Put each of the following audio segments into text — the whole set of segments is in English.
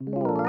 Thank you.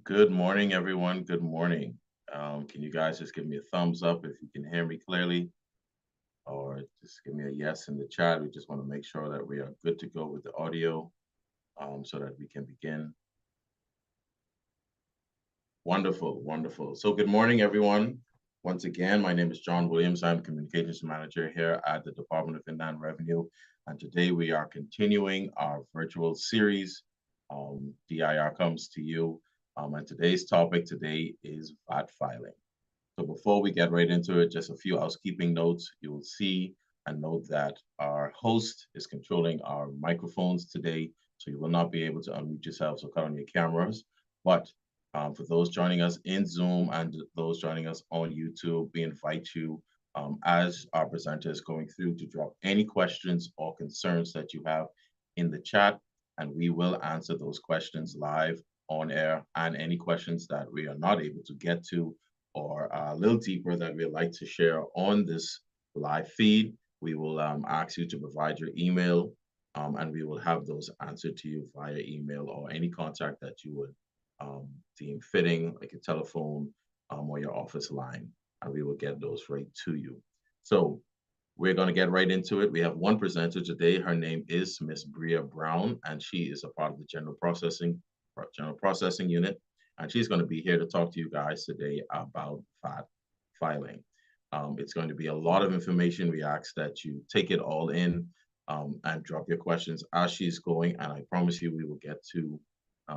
Good morning, everyone. Good morning. Can you guys just give me a thumbs up if you can hear me clearly, or just give me a yes in the chat? We just want to make sure that we are good to go with the audio so that we can begin. Wonderful, wonderful. So, good morning, everyone. Once again, my name is John Williams. I'm Communications Manager here at the Department of Inland Revenue. And today we are continuing our virtual series. DIR comes to you. And today's topic today is VAT filing. So before we get right into it, just a few housekeeping notes. You will see and note that our host is controlling our microphones today, so you will not be able to unmute yourselves or cut on your cameras. But for those joining us in Zoom and those joining us on YouTube, we invite you as our presenter is going through to drop any questions or concerns that you have in the chat, and we will answer those questions live on air, and any questions that we are not able to get to or a little deeper that we'd like to share on this live feed, we will ask you to provide your email and we will have those answered to you via email or any contact that you would deem fitting, like a telephone or your office line, and we will get those right to you. So we're going to get right into it. We have one presenter today. Her name is Miss Bria Brown, and she is a part of the general processing unit, and she's going to be here to talk to you guys today about VAT filing. It's going to be a lot of information. We ask that you take it all in and drop your questions as she's going, and I promise you we will get to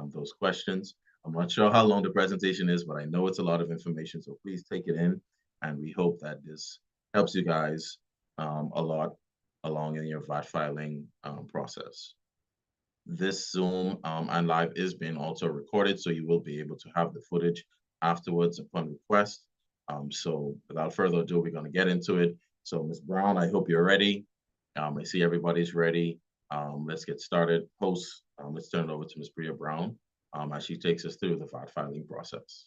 those questions. I'm not sure how long the presentation is, but I know it's a lot of information, so please take it in, and we hope that this helps you guys a lot along in your VAT filing process. This Zoom and live is being also recorded, so you will be able to have the footage afterwards upon request. So without further ado, we're going to get into it. So Ms. Brown, I hope you're ready. I see everybody's ready. Let's get started. Host, let's turn it over to Ms. Bria Brown as she takes us through the VAT filing process.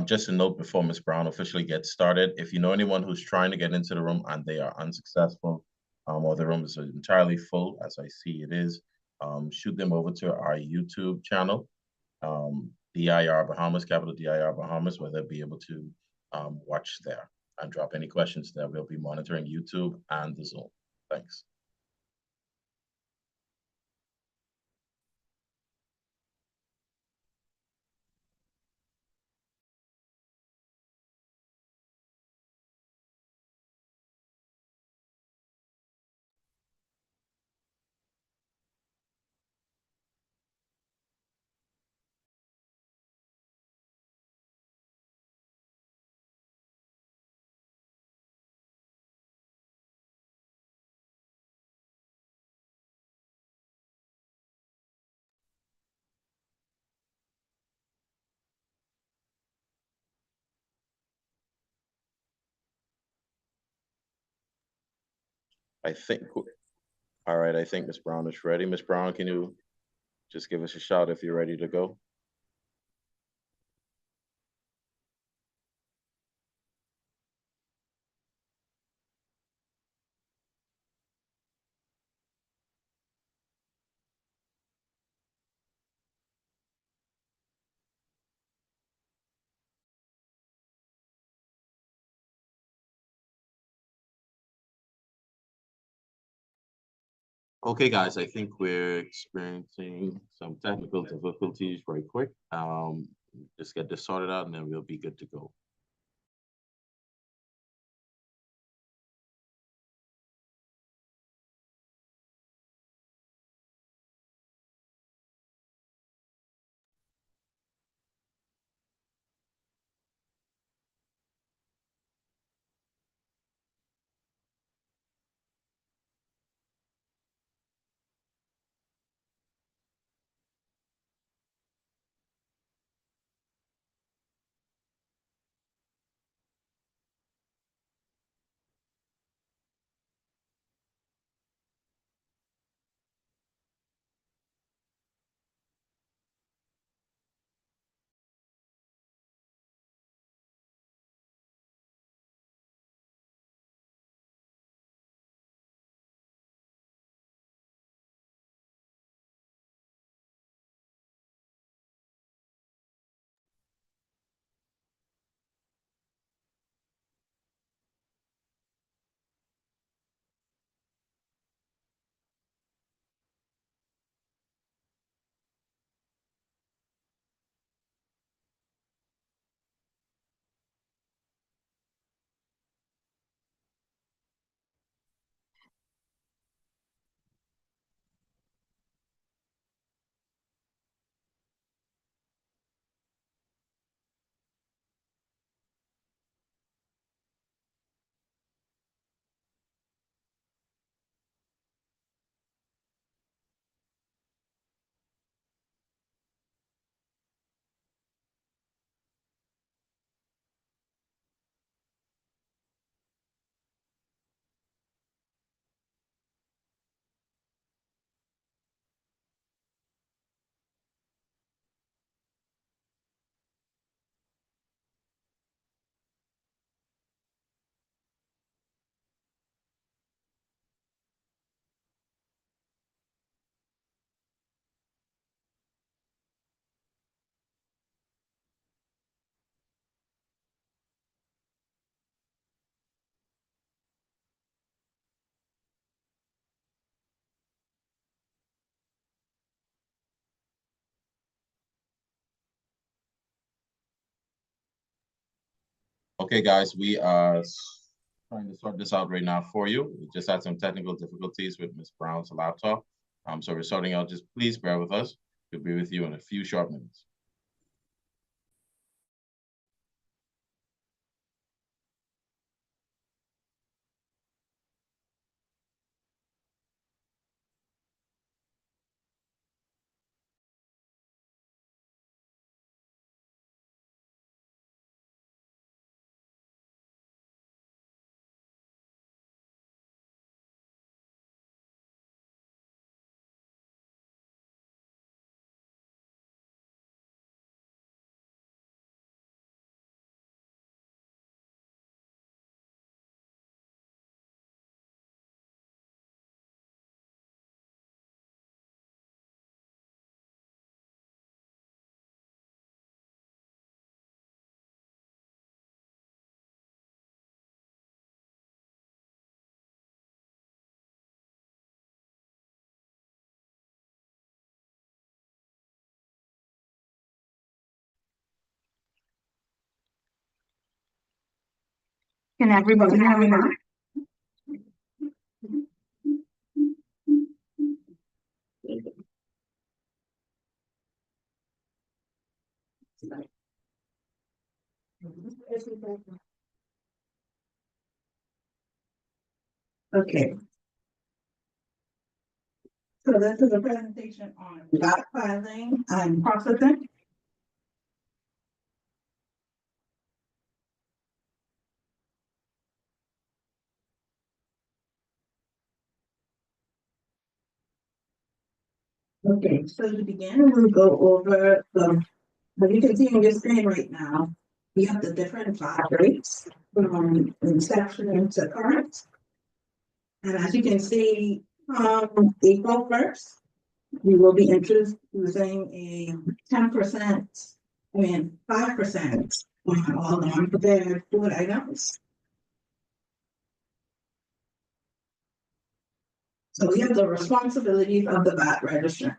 Just a note before Ms. Brown officially gets started, if you know anyone who's trying to get into the room and they are unsuccessful, or the room is entirely full, as I see it is, shoot them over to our YouTube channel, DIR Bahamas, capital DIR Bahamas, where they'll be able to watch there and drop any questions there. We'll be monitoring YouTube and the Zoom. Thanks. I think, all right, I think Ms. Brown is ready. Ms. Brown, can you just give us a shout if you're ready to go? Okay, guys, I think we're experiencing some technical difficulties very quick. Just get this sorted out and then we'll be good to go. Okay, guys, we are trying to sort this out right now for you. We just had some technical difficulties with Ms. Brown's laptop. So we're sorting out, just please bear with us. We'll be with you in a few short minutes. Can everybody hear me now? Okay. So this is a presentation on dot filing and processing. Okay, so to begin, we'll go over what you can see on your screen right now. We have the different VAT rates from inception to current. And as you can see, April 1st, we will be introducing a 10%, 5% on all non-prepared food items. So we have the responsibilities of the VAT registrant.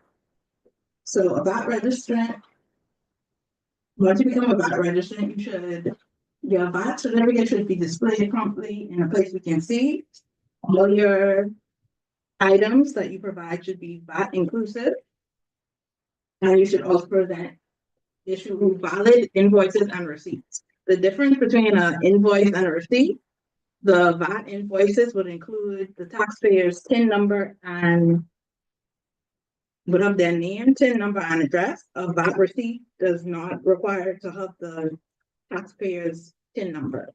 So a VAT registrant, once you become a VAT registrant, your VAT certificate should be displayed promptly in a place we can see. All your items that you provide should be VAT inclusive. And you should also issue valid invoices and receipts. The difference between an invoice and a receipt, the VAT invoices would include the taxpayer's TIN number and would have their name, TIN number, and address. A VAT receipt does not require to have the taxpayer's TIN number.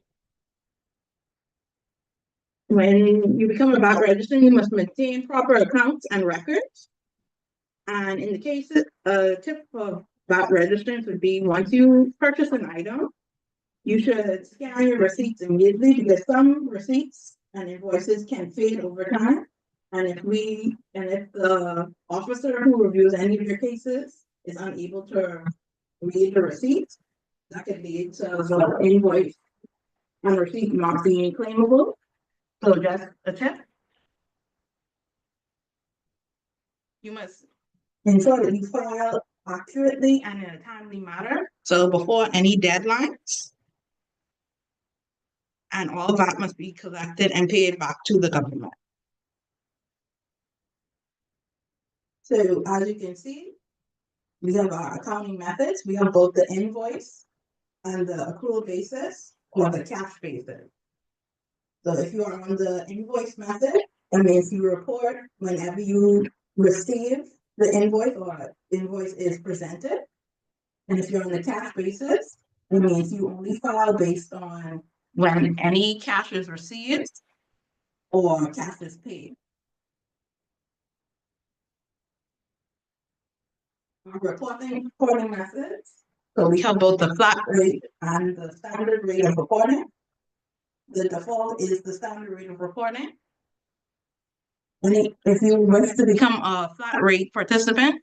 When you become a VAT registrant, you must maintain proper accounts and records. And in the case, a tip of VAT registrants would be once you purchase an item, you should scan your receipts immediately because some receipts and invoices can fade over time. And if the officer who reviews any of your cases is unable to read the receipts, that could lead to the invoice and receipt not being claimable. So just a tip. You must ensure that you file accurately and in a timely manner. So before any deadlines. And all VAT must be collected and paid back to the government. So as you can see, we have our accounting methods. We have both the invoice and the accrual basis or the cash basis. So if you are on the invoice method, that means you report whenever you receive the invoice or invoice is presented. And if you're on the cash basis, it means you only file based on when any cash is received or cash is paid. Reporting methods. So we have both the flat rate and the standard rate of reporting. The default is the standard rate of reporting. And if you wish to become a flat rate participant,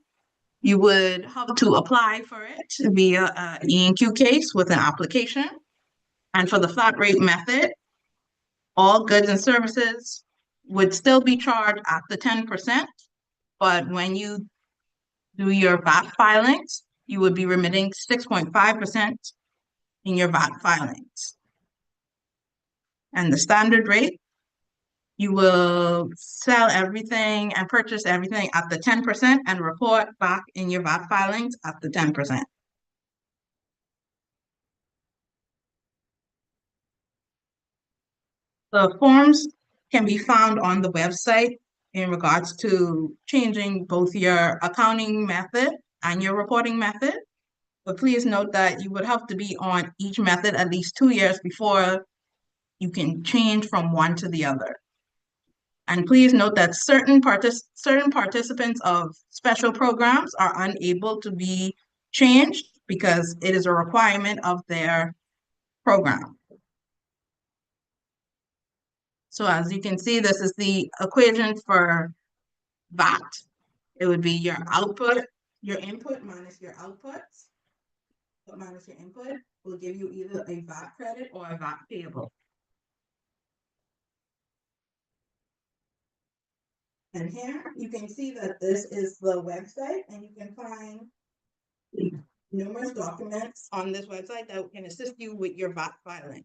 you would have to apply for it via an E&Q case with an application. And for the flat rate method, all goods and services would still be charged at the 10%, but when you do your VAT filings, you would be remitting 6.5% in your VAT filings. And the standard rate, you will sell everything and purchase everything at the 10% and report back in your VAT filings at the 10%. The forms can be found on the website in regards to changing both your accounting method and your reporting method. But please note that you would have to be on each method at least 2 years before you can change from one to the other. And please note that certain participants of special programs are unable to be changed because it is a requirement of their program. So as you can see, this is the equation for VAT. It would be your output, your input minus your outputs, minus your input will give you either a VAT credit or a VAT payable. And here you can see that this is the website, and you can find numerous documents on this website that can assist you with your VAT filing.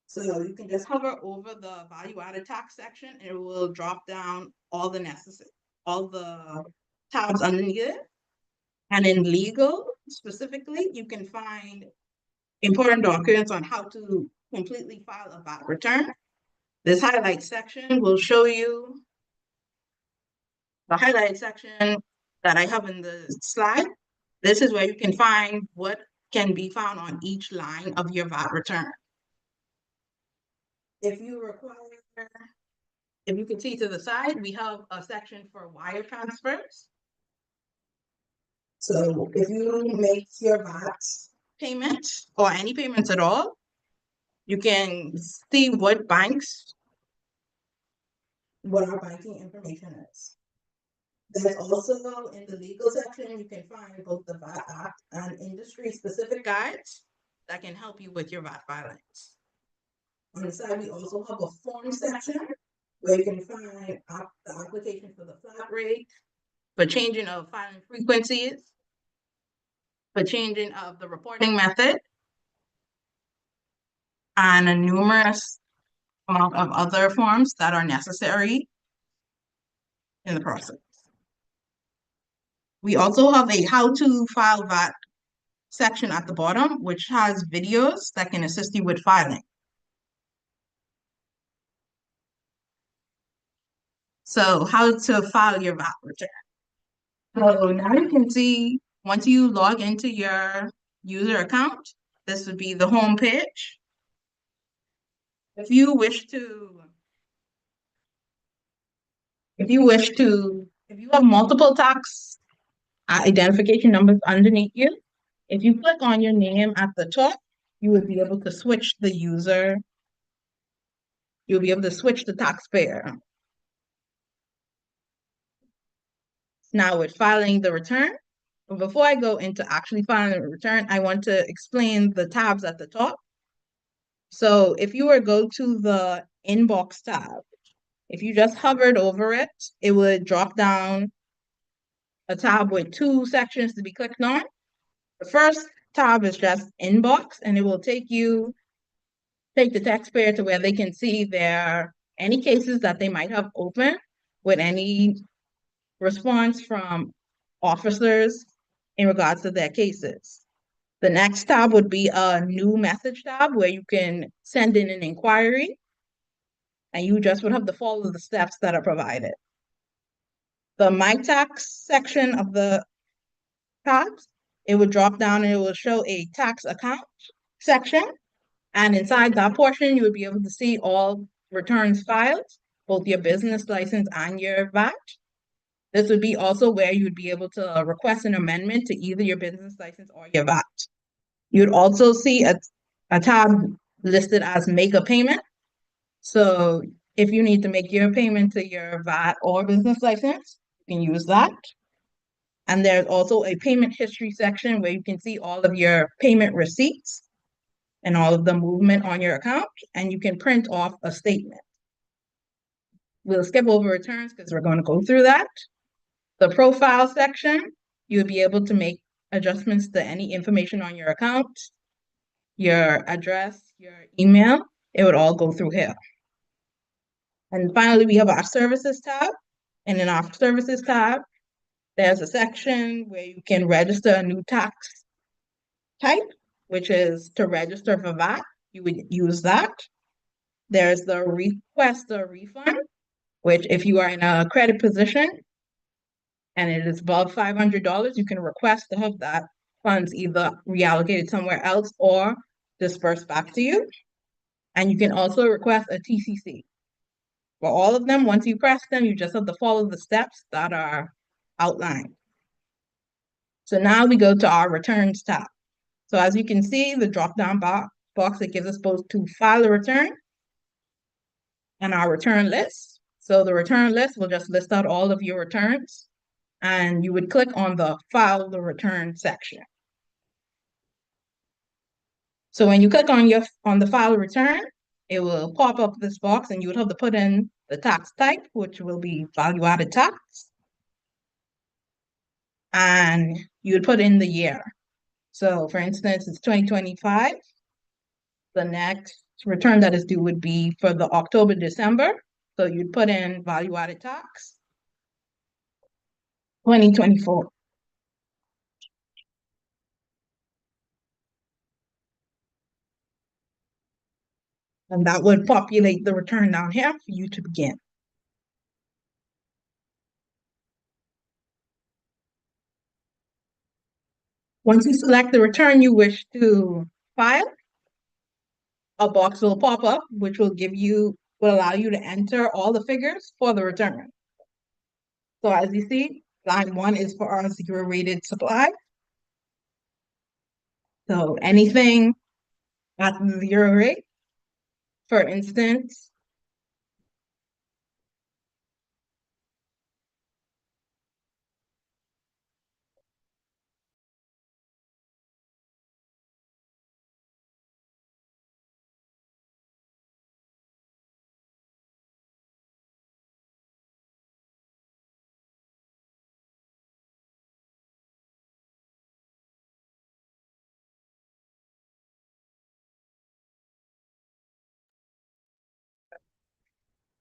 So you can just hover over the value added tax section and it will drop down all the tabs underneath it. And in legal specifically, you can find important documents on how to completely file a VAT return. This highlight section will show you the highlighted section that I have in the slide. This is where you can find what can be found on each line of your VAT return. If you can see to the side, we have a section for wire transfers. So if you make your VAT payment or any payments at all, you can see what our banking information is. There's also in the legal section, you can find both the VAT Act and industry specific guides that can help you with your VAT filings. On the side, we also have a form section where you can find the application for the flat rate, for changing of filing frequencies, for changing of the reporting method, and a numerous amount of other forms that are necessary in the process. We also have a how to file VAT section at the bottom, which has videos that can assist you with filing. So how to file your VAT return. So now you can see, once you log into your user account, this would be the home page. If you wish to, if you have multiple tax identification numbers underneath you, if you click on your name at the top, you would be able to switch the user. You'll be able to switch the taxpayer. Now with filing the return, but before I go into actually filing the return, I want to explain the tabs at the top. So if you were to go to the inbox tab, if you just hovered over it, it would drop down a tab with two sections to be clicked on. The first tab is just inbox, and it will take the taxpayer to where they can see any cases that they might have open with any response from officers in regards to their cases. The next tab would be a new message tab where you can send in an inquiry, and you just would have to follow the steps that are provided. The My Tax section of the tabs, it would drop down and it will show a tax account section. And inside that portion, you would be able to see all returns filed, both your business license and your VAT. This would be also where you would be able to request an amendment to either your business license or your VAT. You'd also see a tab listed as make a payment. So if you need to make your payment to your VAT or business license, you can use that. And there's also a payment history section where you can see all of your payment receipts and all of the movement on your account, and you can print off a statement. We'll skip over returns because we're going to go through that. The profile section, you'll be able to make adjustments to any information on your account, your address, your email. It would all go through here. And finally, we have our services tab. And in our services tab, there's a section where you can register a new tax type, which is to register for VAT. You would use that. There's the request a refund, which if you are in a credit position and it is above $500, you can request to have that funds either reallocated somewhere else or dispersed back to you. And you can also request a TCC. For all of them, once you press them, you just have to follow the steps that are outlined. So now we go to our returns tab. So as you can see, the drop-down box that gives us both to file a return and our return list. So the return list will just list out all of your returns, and you would click on the file the return section. So when you click on the file return, it will pop up this box, and you would have to put in the tax type, which will be value-added tax. And you would put in the year. So for instance, it's 2025. The next return that is due would be for the October, December. So you'd put in value-added tax 2024. And that would populate the return down here for you to begin. Once you select the return you wish to file, a box will pop up, which will allow you to enter all the figures for the return. So as you see, line 1 is for our zero-rated supply. So anything at the 0 rate, for instance,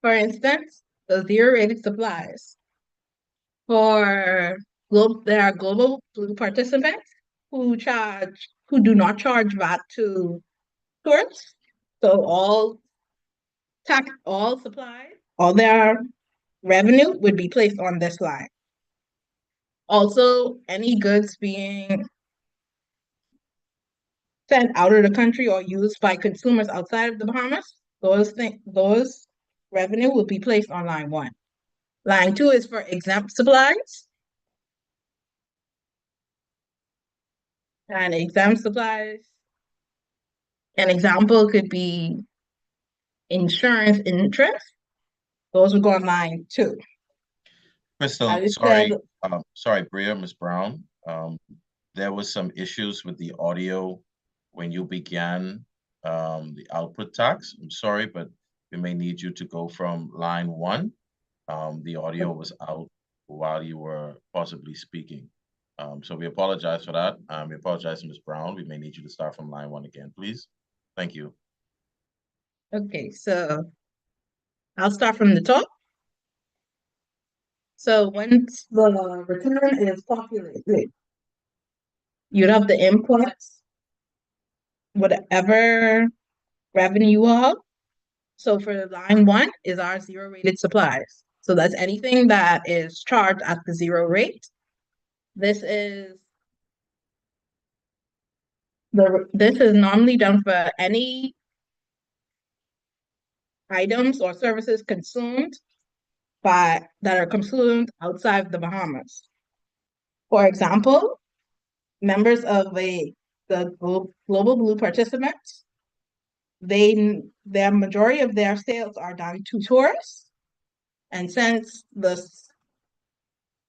For instance, the zero-rated supplies. There are global blue participants who do not charge VAT to tourists. So all supplies, all their revenue would be placed on this line. Also, any goods being sent out of the country or used by consumers outside of the Bahamas, those revenue will be placed on line 1. Line 2 is for exempt supplies. And exempt supplies, an example could be insurance interest. Those would go on line 2. Crystal, sorry, Bria, Ms. Brown. There was some issues with the audio when you began the output tax. I'm sorry, but we may need you to go from line 1. The audio was out while you were possibly speaking. So we apologize for that. We apologize to Ms. Brown. We may need you to start from line 1 again, please. Thank you. Okay, so I'll start from the top. So once the return is populated, you'd have the inputs, whatever revenue you have. So for line 1 is our zero-rated supplies. So that's anything that is charged at the 0 rate. This is normally done for any items or services that are consumed outside the Bahamas. For example, members of the Global Blue participants, their majority of their sales are done to tourists, and since the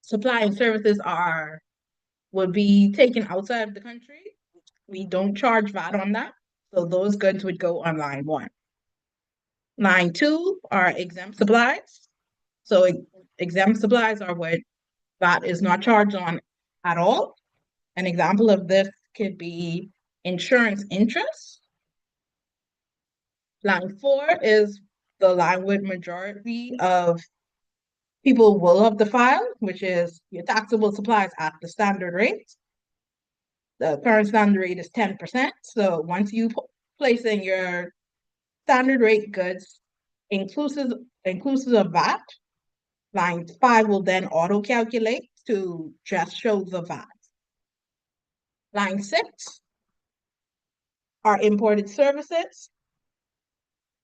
supply and services would be taken outside of the country, we don't charge VAT on that, so those goods would go on line 1. Line 2 are exempt supplies. So exempt supplies are what VAT is not charged on at all. An example of this could be insurance interest. Line 4 is the line with majority of people will have to file, which is your taxable supplies at the standard rate. The current standard rate is 10%. So once you place in your standard rate goods, inclusive of VAT, line 5 will then auto-calculate to just show the VAT. Line 6 are imported services,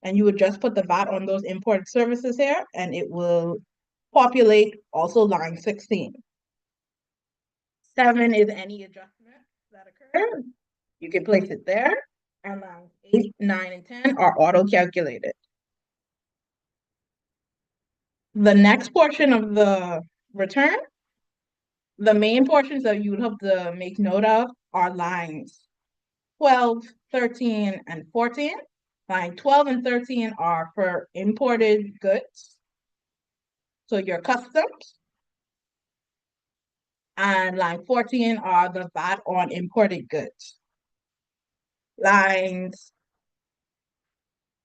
and you would just put the VAT on those imported services here, and it will populate also line 16. 7 is any adjustment that occur. You can place it there, and lines 8, 9, and 10 are auto-calculated. The next portion of the return, the main portions that you would have to make note of are lines 12, 13, and 14. Line 12 and 13 are for imported goods, so your customs. And line 14 are the VAT on imported goods. Lines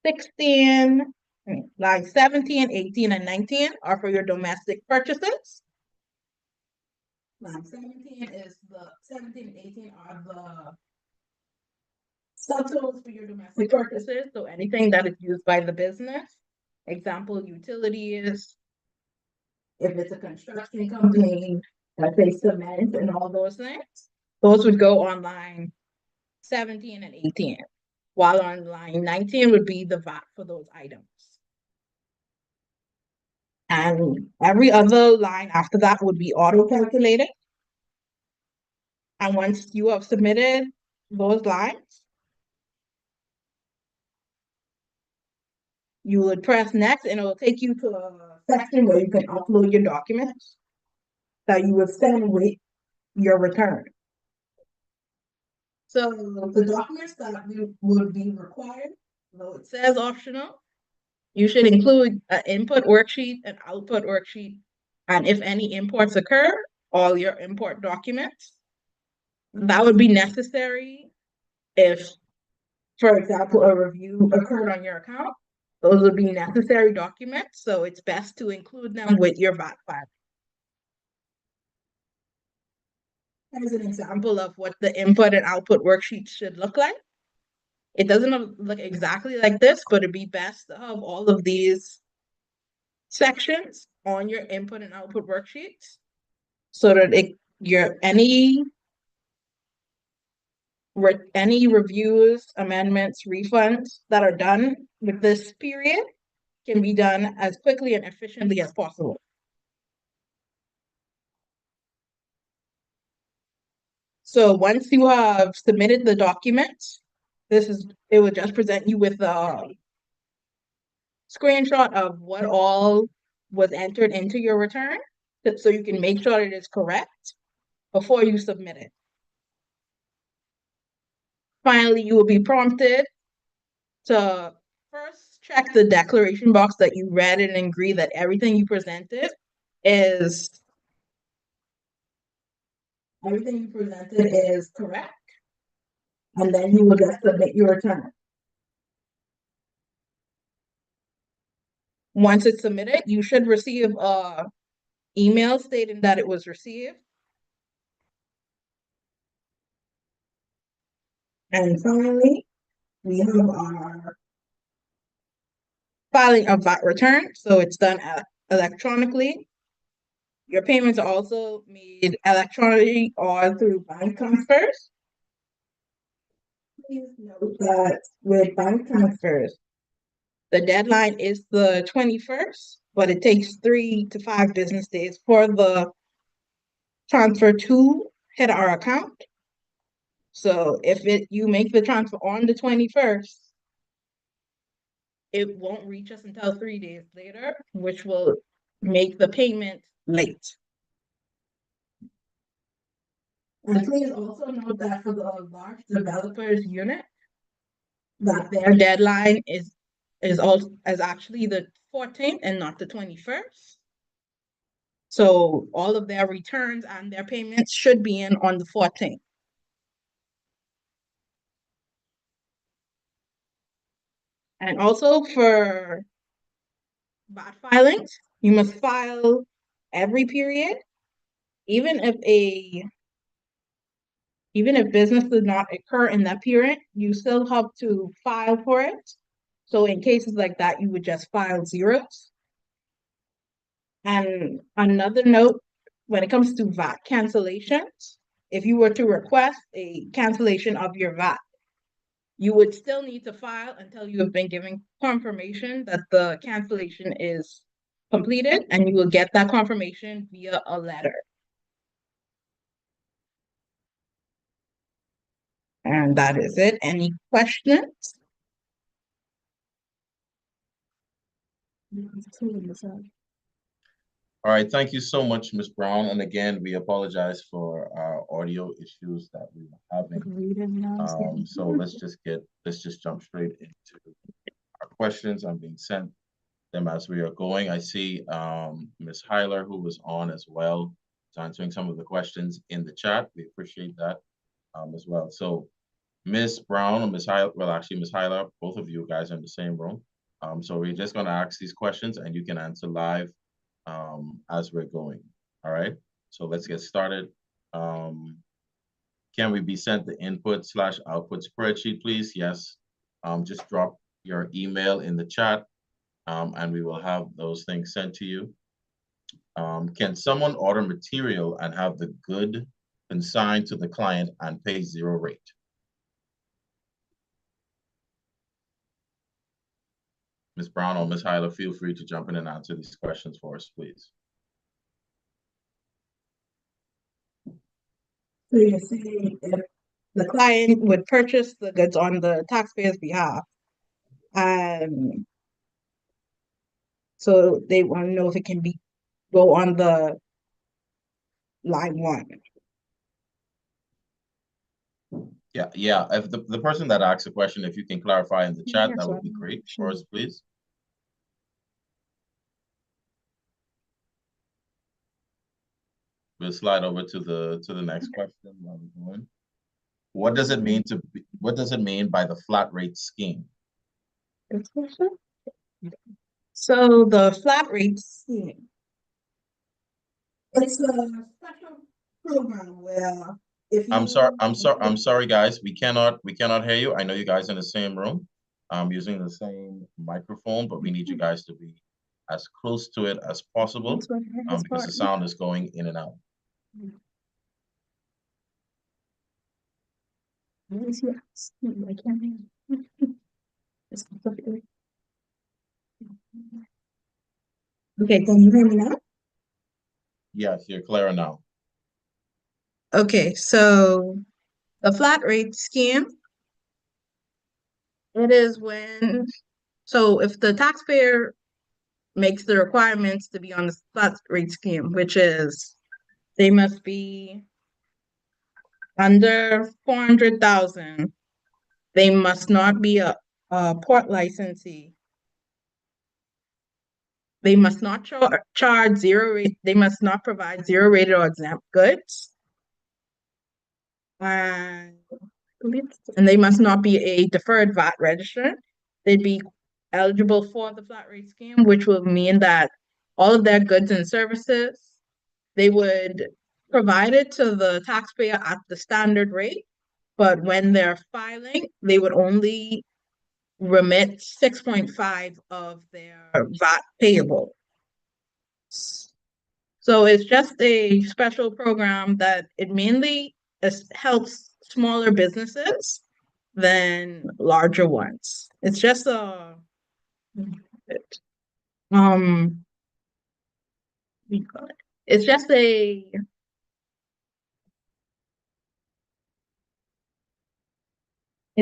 17, 18, and 19 are for your domestic purchases. Line 17 and 18 are the subtotals for your domestic purchases, so anything that is used by the business. Example, utilities, if it's a construction company, let's say cement and all those things, those would go on line 17 and 18, while on line 19 would be the VAT for those items. And every other line after that would be auto-calculated. And once you have submitted those lines, you would press next, and it will take you to a section where you can upload your documents that you would send with your return. So the documents that would be required, though it says optional, you should include an input worksheet, an output worksheet, and if any imports occur, all your import documents. That would be necessary if, for example, a review occurred on your account Those would be necessary documents, so it's best to include them with your VAT file. As an example of what the input and output worksheet should look like. It doesn't look exactly like this, but it'd be best to have all of these sections on your input and output worksheets so that any reviews, amendments, refunds that are done with this period can be done as quickly and efficiently as possible. So once you have submitted the documents, it will just present you with a screenshot of what all was entered into your return, so you can make sure it is correct before you submit it. Finally, you will be prompted to first check the declaration box that you read and agree that everything you presented is correct. And then you will just submit your return. Once it's submitted, you should receive an email stating that it was received. And finally, we have our filing of VAT return. So it's done electronically. Your payments are also made electronically or through bank transfers. Please note that with bank transfers, the deadline is the 21st, but it takes 3 to 5 business days for the transfer to hit our account. So if you make the transfer on the 21st, it won't reach us until 3 days later, which will make the payment late. And please also note that for the large developers unit, that their deadline is actually the 14th and not the 21st. So all of their returns and their payments should be in on the 14th. And also for VAT filings, you must file every period, even if business did not occur in that period, you still have to file for it. So in cases like that, you would just file zeros. And another note, when it comes to VAT cancellations, if you were to request a cancellation of your VAT, you would still need to file until you have been given confirmation that the cancellation is completed, and you will get that confirmation via a letter. And that is it. Any questions? All right, thank you so much, Ms. Brown. And again, we apologize for our audio issues that we were having. So let's just jump straight into our questions. I'm being sent them as we are going. I see Ms. Hyler, who was on as well, is answering some of the questions in the chat. We appreciate that as well. So Ms. Brown or Ms. Hyler, well, actually Ms. Hyler, both of you guys are in the same room. So we're just gonna ask these questions and you can answer live as we're going. All right, so let's get started. Can we be sent the input/output spreadsheet, please? Yes. Just drop your email in the chat and we will have those things sent to you. Can someone order material and have the good consigned to the client and pay zero rate? Ms. Brown or Ms. Hyler, feel free to jump in and answer these questions for us, please. So you're saying if the client would purchase the goods on the taxpayer's behalf, so they want to know if it can go on the line 1. Yeah. If the person that asked the question, if you can clarify in the chat, that would be great for us, please. We'll slide over to the next question while we're going. What does it mean by the flat rate scheme? This question? So the flat rate scheme, It's a special program where if you. I'm sorry, guys. We cannot hear you. I know you guys in the same room. I'm using the same microphone, but we need you guys to be as close to it as possible, That's what her his because the part. sound is going in and out. Where is he at? I can't hear him. It's completely- Okay, can you hear me now? Yes, you're clear now. Okay, so the flat rate scheme, it is when, so if the taxpayer makes the requirements to be on the flat rate scheme, which is they must be under 400,000. They must not be a port licensee. They must not charge zero rate. They must not provide zero rated or exempt goods. And they must not be a deferred VAT registrant. They'd be eligible for the flat rate scheme, which will mean that all of their goods and services, they would provide it to the taxpayer at the standard rate. But when they're filing, they would only remit 6.5 of their VAT payable. So it's just a special program that it mainly helps smaller businesses than larger ones. It's just um it's just it's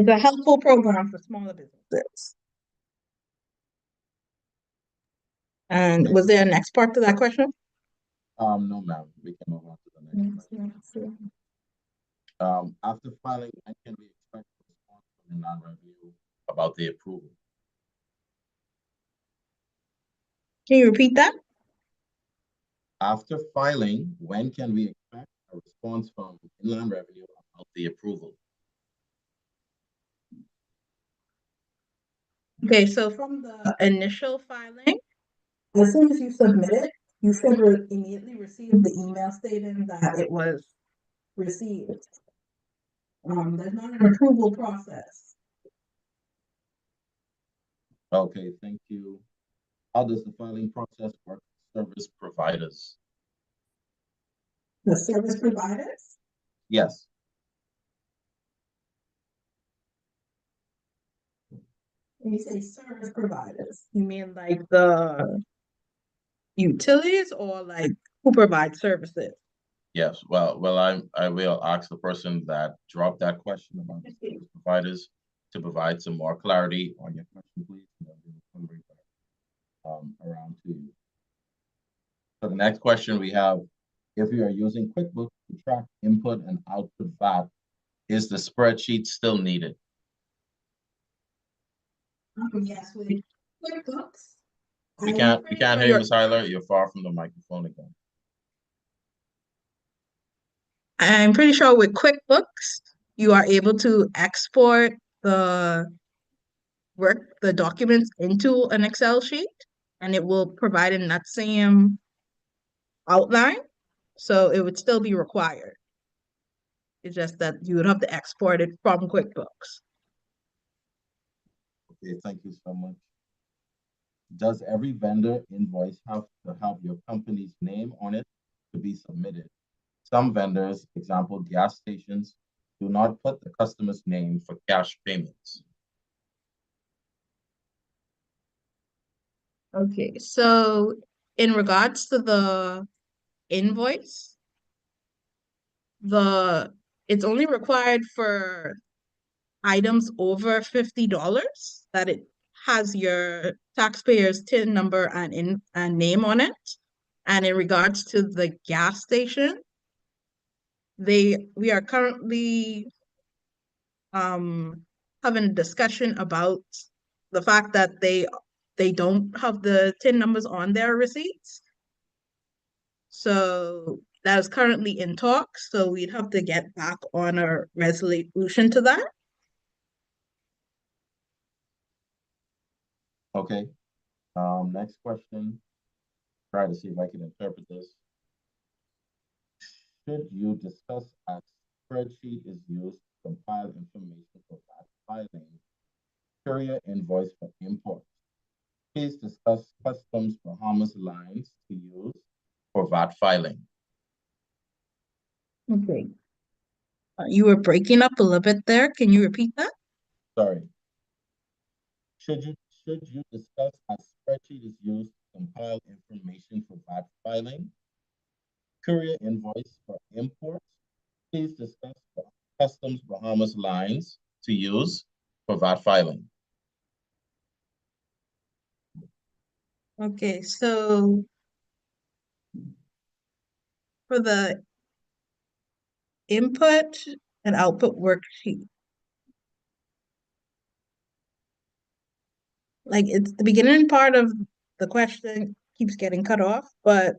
a helpful program for smaller businesses. And was there a next part to that question? No, ma'am. We can move on to the next question. After filing, when can we expect a response from the non-revenue about the approval? Can you repeat that? After filing, when can we expect a response from Inland Revenue about the approval? Okay, so from the initial filing, as soon as you submit it, you should immediately receive the email stating that it was received. There's not an approval process. Okay, thank you. How does the filing process work for service providers? The service providers? Yes. When you say service providers, You mean like the utilities or like who provides services? Yes. Well, I will ask the person that dropped that question about the service providers to provide some more clarity on your question, please. And then we'll come right back, around to you. So the next question we have, if you are using QuickBooks to track input and output VAT, is the spreadsheet still needed? yes, with QuickBooks. We can't hear you, Ms. Hyler. You're far from the microphone again. I'm pretty sure with QuickBooks, you are able to export the documents into an Excel sheet and it will provide in that same outline. So it would still be required. It's just that you would have to export it from QuickBooks. Okay, thank you so much. Does every vendor invoice have to have your company's name on it to be submitted? Some vendors, example, gas stations, do not put the customer's name for cash payments. Okay, so in regards to the invoice, it's only required for items over $50 that it has your taxpayer's TIN number and name on it. And in regards to the gas station, we are currently having a discussion about the fact that they don't have the TIN numbers on their receipts. So that is currently in talks, so we'd have to get back on a resolution to that. Okay. Next question. Try to see if I can interpret this. Should you discuss as spreadsheet is used to compile information for VAT filing, courier invoice for import? Please discuss customs Bahamas lines to use for VAT filing. Okay. You were breaking up a little bit there. Can you repeat that? Sorry. Should you discuss how spreadsheet is used to compile information for VAT filing, courier invoice for imports? Please discuss the customs Bahamas lines to use for VAT filing. Okay, so for the input and output worksheet, like it's the beginning part of the question keeps getting cut off, but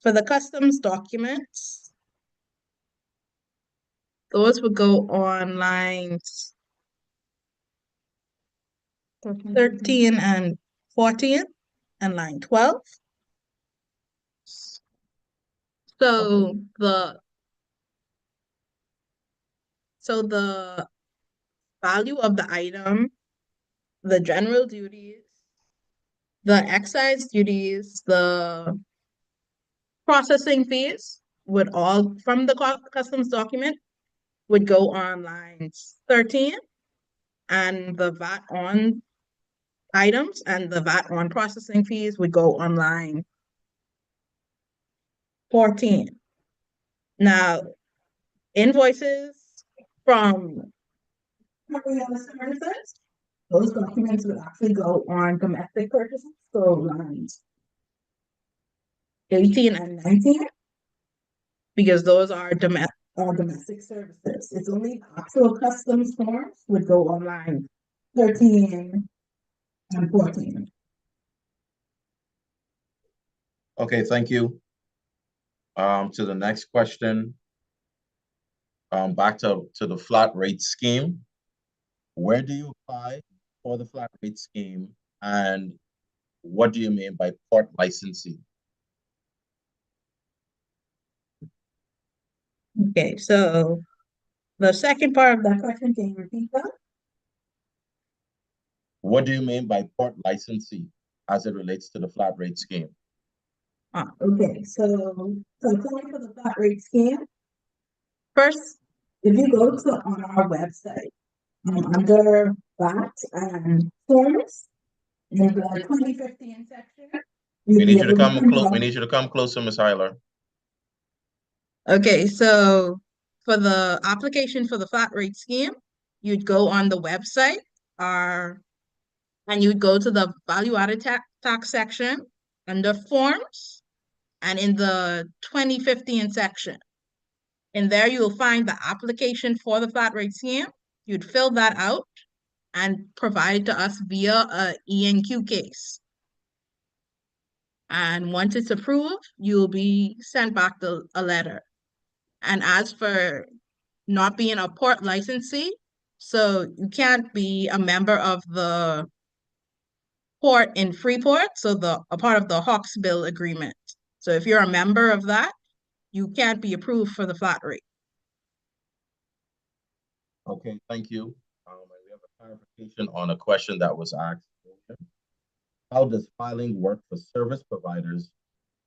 for the customs documents, those would go on lines 13 and 14 and line 12. So the value of the item, the general duties, the excise duties, the processing fees would all from the customs document would go on lines 13, and the VAT on items and the VAT on processing fees would go on line 14. Now, invoices from services, those documents would actually go on domestic purchases, so lines 18 and 19, because those are domestic services. It's only actual customs forms would go on line 13 and 14. Okay, thank you. To the next question. Back to the flat rate scheme. Where do you apply for the flat rate scheme, and what do you mean by port licensing? Okay, so the second part of that question, can you repeat that? What do you mean by port licensing as it relates to the flat rate scheme? Okay, so applying for the flat rate scheme, first, if you go to on our website, under VAT and forms, in the 2015 section, We need you to come close. We need you to come closer, Ms. Hyler. Okay, so for the application for the flat rate scheme, you'd go on the website, and you'd go to the value added tax section under forms, and in the 2015 section. In there, you'll find the application for the flat rate scheme. You'd fill that out and provide it to us via a ENQ case. And once it's approved, you'll be sent back a letter. And as for not being a port licensee, so you can't be a member of the port in Freeport, so a part of the Hawksbill agreement. So if you're a member of that, you can't be approved for the flat rate. Okay, thank you. And we have a clarification on a question that was asked. How does filing work for service providers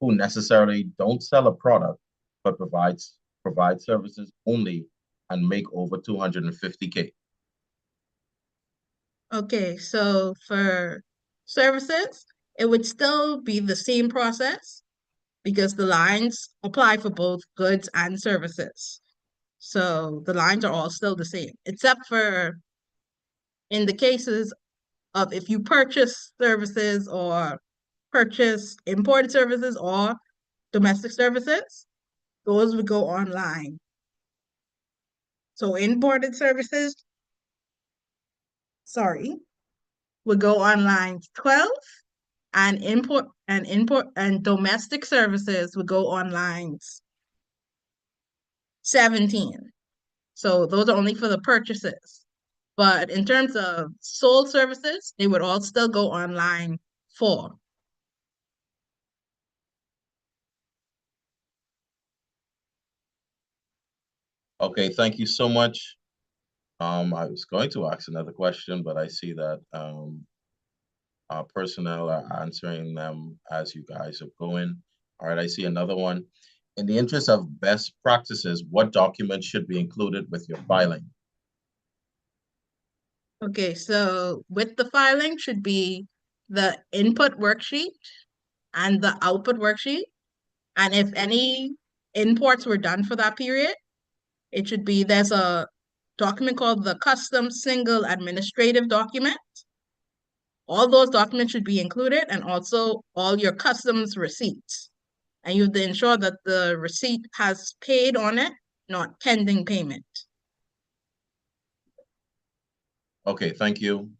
who necessarily don't sell a product, but provide services only and make over 250K? Okay, so for services, it would still be the same process because the lines apply for both goods and services. So the lines are all still the same, except for in the cases of if you purchase services or purchase imported services or domestic services, those would go online. So imported services, would go on lines 12, and import and domestic services would go on lines 17. So those are only for the purchases. But in terms of sold services, they would all still go on line 4. Okay, thank you so much. I was going to ask another question, but I see that our personnel are answering them as you guys are going. All right, I see another one. In the interest of best practices, what documents should be included with your filing? Okay, so with the filing should be the input worksheet and the output worksheet. And if any imports were done for that period, it should be, there's a document called the custom single administrative document. All those documents should be included, and also all your customs receipts. And you have to ensure that the receipt has paid on it, not pending payment. Okay, thank you.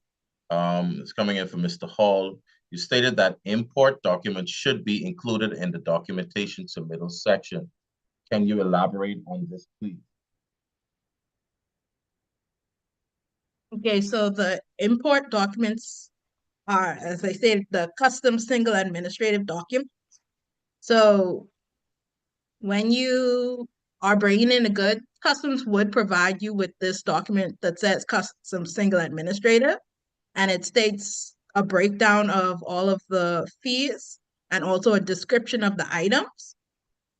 It's coming in from Mr. Hall. You stated that import documents should be included in the documentation submittal section. Can you elaborate on this, please? Okay, so the import documents are, as I said, the custom single administrative document. So when you are bringing in a good, customs would provide you with this document that says custom single administrative, and it states a breakdown of all of the fees and also a description of the items.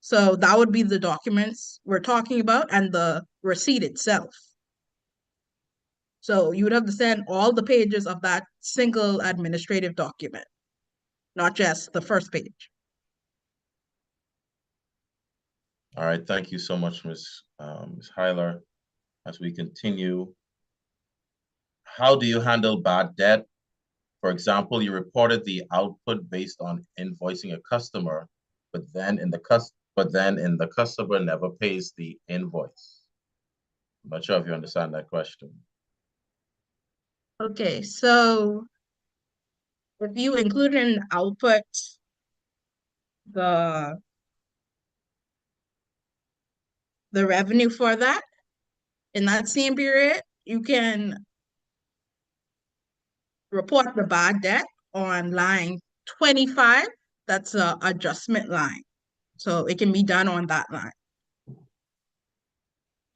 So that would be the documents we're talking about and the receipt itself. So you would have to send all the pages of that single administrative document, not just the first page. All right, thank you so much, Ms. Hyler. As we continue, how do you handle bad debt? For example, you reported the output based on invoicing a customer, but then in the customer never pays the invoice. I'm not sure if you understand that question. Okay, so if you include in output the revenue for that in that same period, you can report the bad debt on line 25. That's a adjustment line. So it can be done on that line.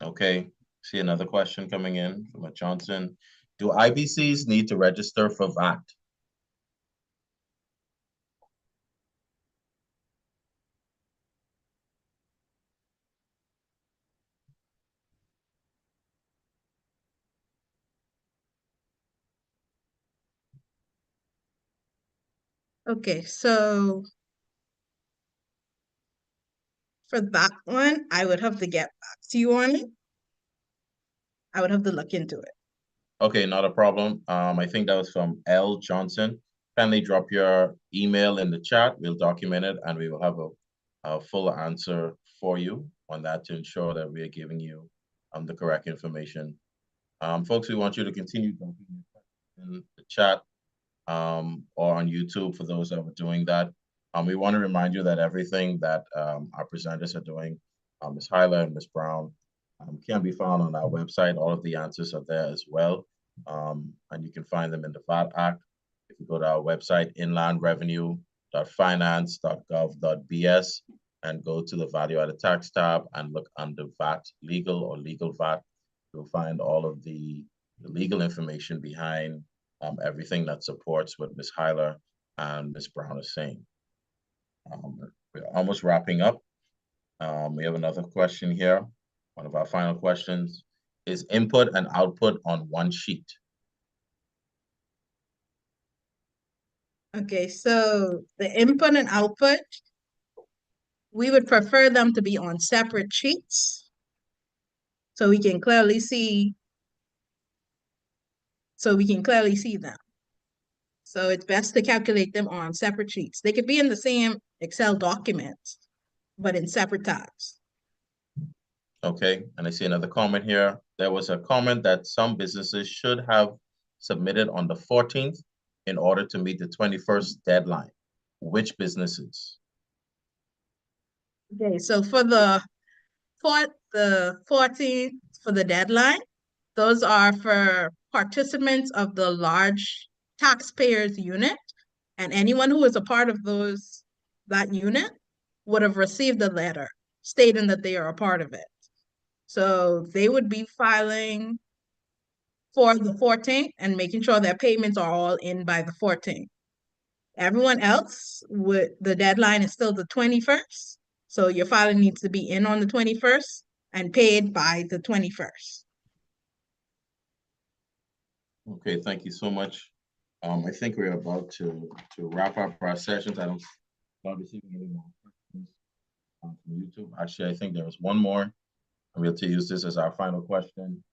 Okay, see another question coming in from a Johnson. Do IBCs need to register for VAT? Okay, so for that one, I would have to get back to you on it. I would have to look into it. Okay, not a problem. I think that was from L. Johnson. Kindly drop your email in the chat. We'll document it and we will have a full answer for you on that to ensure that we are giving you the correct information. Folks, we want you to continue in the chat or on YouTube for those that were doing that. We want to remind you that everything that our presenters are doing, Ms. Hyler and Ms. Brown, can be found on our website. All of the answers are there as well. And you can find them in the VAT Act. If you go to our website, inlandrevenue.finance.gov.bs, and go to the value added tax tab and look under VAT legal or legal VAT, you'll find all of the legal information behind everything that supports what Ms. Hyler and Ms. Brown are saying. We're almost wrapping up. We have another question here. One of our final questions is input and output on one sheet. Okay, so the input and output, we would prefer them to be on separate sheets so we can clearly see them. So it's best to calculate them on separate sheets. They could be in the same Excel document, but in separate tabs. Okay, and I see another comment here. There was a comment that some businesses should have submitted on the 14th in order to meet the 21st deadline. Which businesses? Okay, so for the 14th for the deadline, those are for participants of the large taxpayers unit And anyone who is a part of that unit would have received a letter stating that they are a part of it. So they would be filing for the 14th and making sure their payments are all in by the 14th. Everyone else the deadline is still the 21st. So your filing needs to be in on the 21st and paid by the 21st. Okay, thank you so much. I think we're about to wrap up our sessions. I don't receiving any more questions from YouTube. Actually, I think there is one more. I'm going to use this as our final question.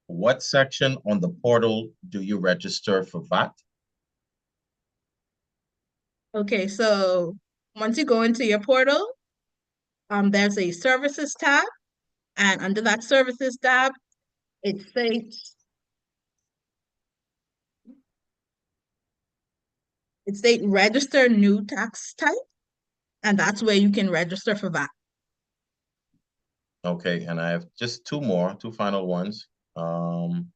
What section on the portal do you register for VAT? Okay, so once you go into your portal, there's a services tab, and under that services tab, it states register new tax type, and that's where you can register for VAT. Okay, and I have just two final ones. And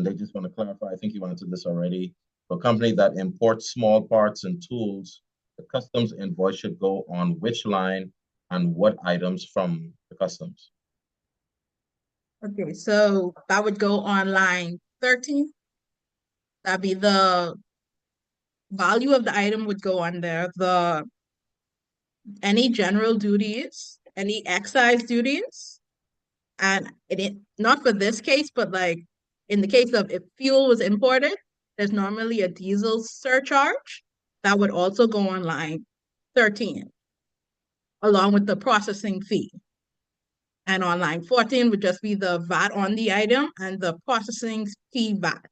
they just want to clarify, I think you answered this already. For a company that imports small parts and tools, the customs invoice should go on which line and what items from the customs? Okay, so that would go on line 13. That'd be the value of the item would go on there. Any general duties, any excise duties, and not for this case, but like in the case of if fuel was imported, there's normally a diesel surcharge that would also go on line 13, along with the processing fee. And on line 14 would just be the VAT on the item and the processing fee VAT.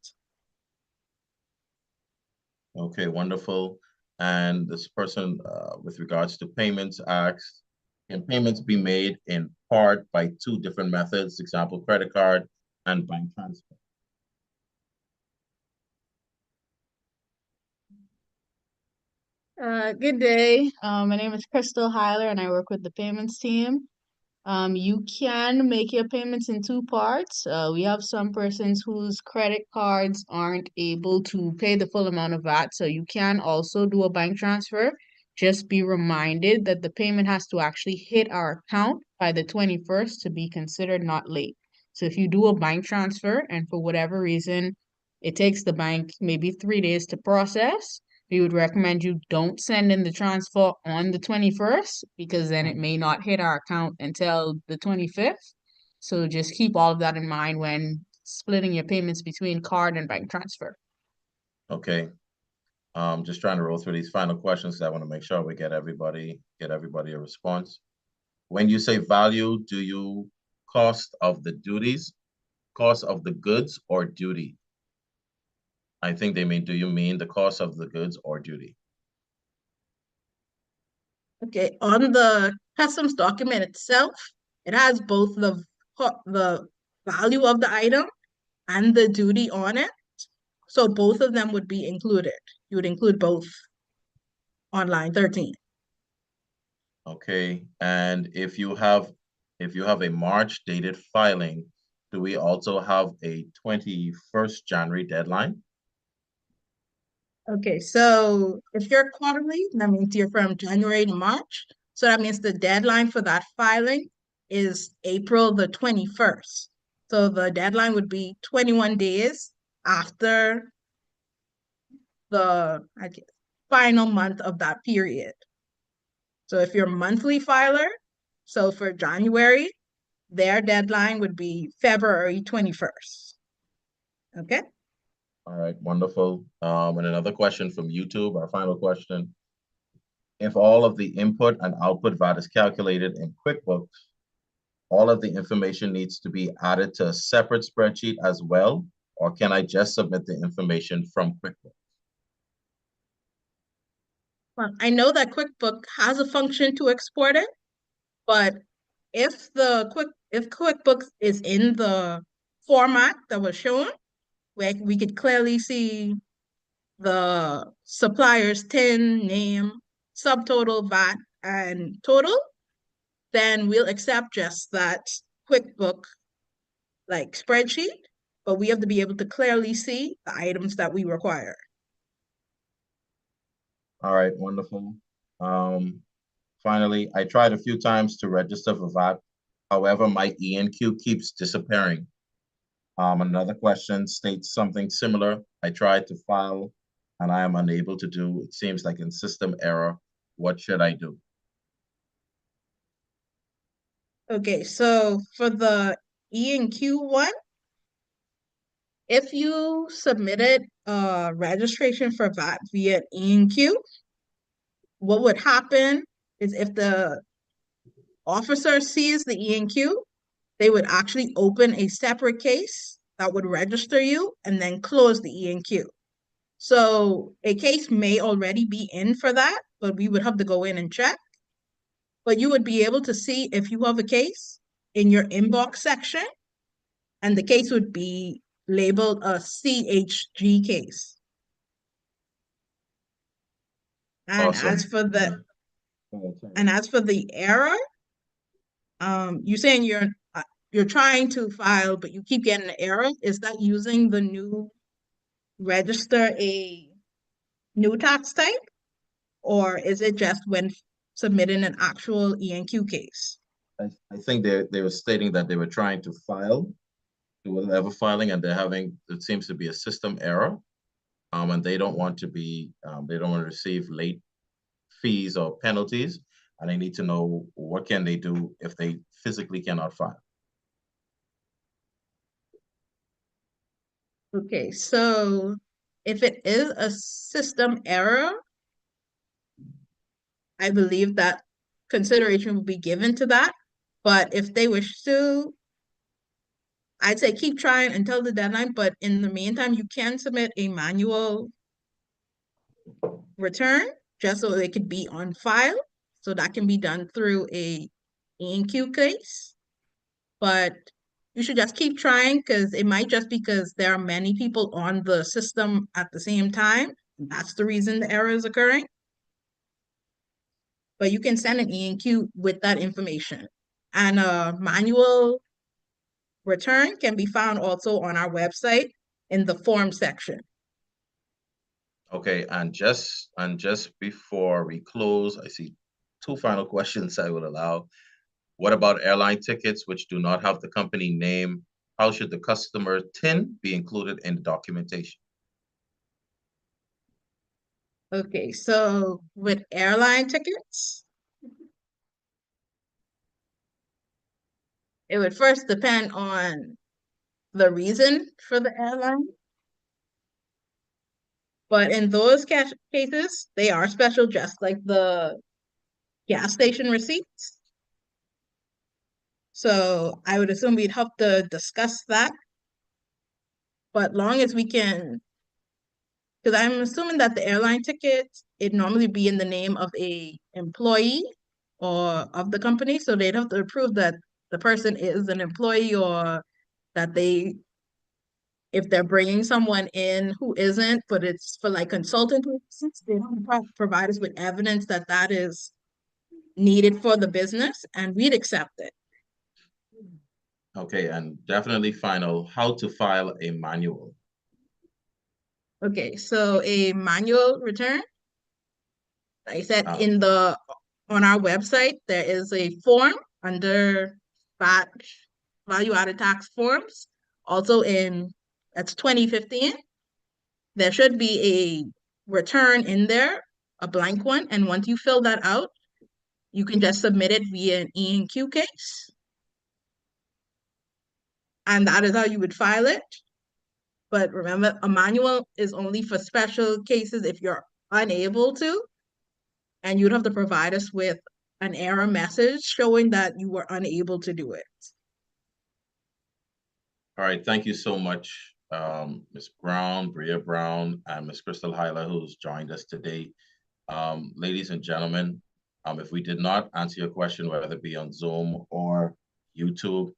Okay, wonderful. And this person, with regards to payments, asks, can payments be made in part by two different methods, example, credit card and bank transfer? Good day. My name is Crystal Hyler and I work with the payments team. You can make your payments in two parts. We have some persons whose credit cards aren't able to pay the full amount of VAT, so you can also do a bank transfer. Just be reminded that the payment has to actually hit our account by the 21st to be considered not late. So if you do a bank transfer and for whatever reason, it takes the bank maybe 3 days to process, we would recommend you don't send in the transfer on the 21st because then it may not hit our account until the 25th. So just keep all of that in mind when splitting your payments between card and bank transfer. Okay. Just trying to roll through these final questions because I want to make sure we get everybody a response. When you say value, do you cost of the duties, cost of the goods, or duty? I think they mean, do you mean the cost of the goods or duty? Okay, on the customs document itself, it has both the value of the item and the duty on it. So both of them would be included. You would include both on line 13. Okay, and if you have a March dated filing, do we also have a 21st January deadline? Okay, so if you're quarterly, that means you're from January to March. So that means the deadline for that filing is April the 21st. So the deadline would be 21 days after the final month of that period. So if you're a monthly filer, so for January, their deadline would be February 21st. Okay? All right, wonderful. And another question from YouTube, our final question. If all of the input and output VAT is calculated in QuickBooks, all of the information needs to be added to a separate spreadsheet as well, or can I just submit the information from QuickBooks? Well, I know that QuickBooks has a function to export it, but if QuickBooks is in the format that was shown, where we could clearly see the supplier's TIN, name, subtotal, VAT, and total, then we'll accept just that QuickBook like spreadsheet, but we have to be able to clearly see the items that we require. All right, wonderful. Finally, I tried a few times to register for VAT. However, my E&Q keeps disappearing. Another question states something similar. I tried to file and I am unable to do. It seems like a system error. What should I do? Okay, so for the E&Q one, if you submitted a registration for VAT via E&Q, what would happen is if the officer sees the E&Q, they would actually open a separate case that would register you and then close the E&Q. So a case may already be in for that, but we would have to go in and check. But you would be able to see if you have a case in your inbox section, and the case would be labeled a CHG case. And as Awesome. for the Okay. and as for the error, you're saying you're trying to file, but you keep getting an error. Is that using the new register a new tax type, or is it just when submitting an actual E&Q case? I think they were stating that they were trying to file, do whatever filing, and they're having, it seems to be a system error. And they don't want to be, they don't want to receive late fees or penalties, and they need to know what can they do if they physically cannot file. Okay, so if it is a system error, I believe that consideration will be given to that. But if they wish to, I'd say keep trying until the deadline. But in the meantime, you can submit a manual return just so it could be on file. So that can be done through a E&Q case. But you should just keep trying because it might just because there are many people on the system at the same time. That's the reason the error is occurring. But you can send an E&Q with that information. And a manual return can be found also on our website in the form section. Okay, and just before we close, I see two final questions I will allow. What about airline tickets which do not have the company name? How should the customer TIN be included in the documentation? Okay, so with airline tickets, it would first depend on the reason for the airline. But in those cases, they are special, just like the gas station receipts. So I would assume we'd have to discuss that. But long as we can, because I'm assuming that the airline ticket, it normally be in the name of a employee or of the company. So they'd have to prove that the person is an employee or that if they're bringing someone in who isn't, but it's for like consultant purposes, they have to provide us with evidence that that is needed for the business, and we'd accept it. Okay, and definitely final, how to file a manual. Okay, so a manual return, like I said, on our website, there is a form under VAT value-added tax forms. Also that's 2015. There should be a return in there, a blank one, and once you fill that out, you can just submit it via an E&Q case. And that is how you would file it. But remember, a manual is only for special cases if you're unable to, and you'd have to provide us with an error message showing that you were unable to do it. All right, thank you so much, Ms. Brown, Bria Brown, and Ms. Crystal Hyler, who's joined us today. Ladies and gentlemen, if we did not answer your question, whether it be on Zoom or YouTube,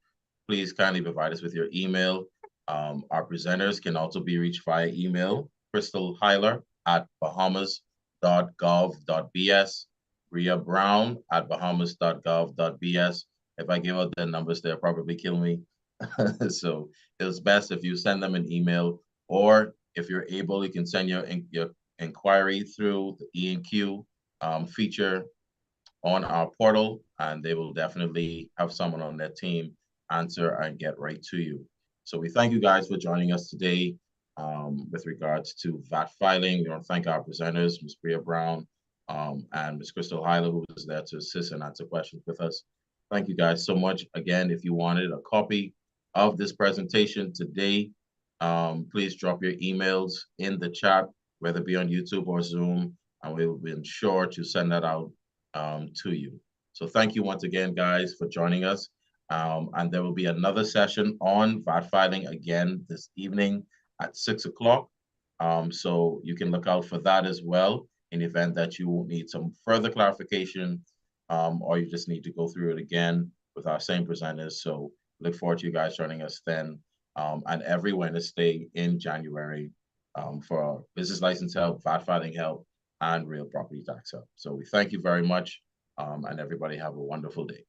please kindly provide us with your email. Our presenters can also be reached via email, Crystal Hyler at bahamas.gov.bs, Bria Brown at bahamas.gov.bs. If I give out their numbers, they'll probably kill me. So it's best if you send them an email, or if you're able, you can send your inquiry through the E&Q feature on our portal, and they will definitely have someone on their team answer and get right to you. So we thank you guys for joining us today with regards to VAT filing. We want to thank our presenters, Ms. Bria Brown and Ms. Crystal Hyler, who was there to assist and answer questions with us. Thank you guys so much. Again, if you wanted a copy of this presentation today, please drop your emails in the chat, whether it be on YouTube or Zoom, and we will be sure to send that out to you. So thank you once again, guys, for joining us. And there will be another session on VAT filing again this evening at 6 o'clock. So you can look out for that as well in the event that you need some further clarification or you just need to go through it again with our same presenters. So look forward to you guys joining us then. And every Wednesday in January for business license help, VAT filing help, and real property tax help. So we thank you very much, and everybody have a wonderful day.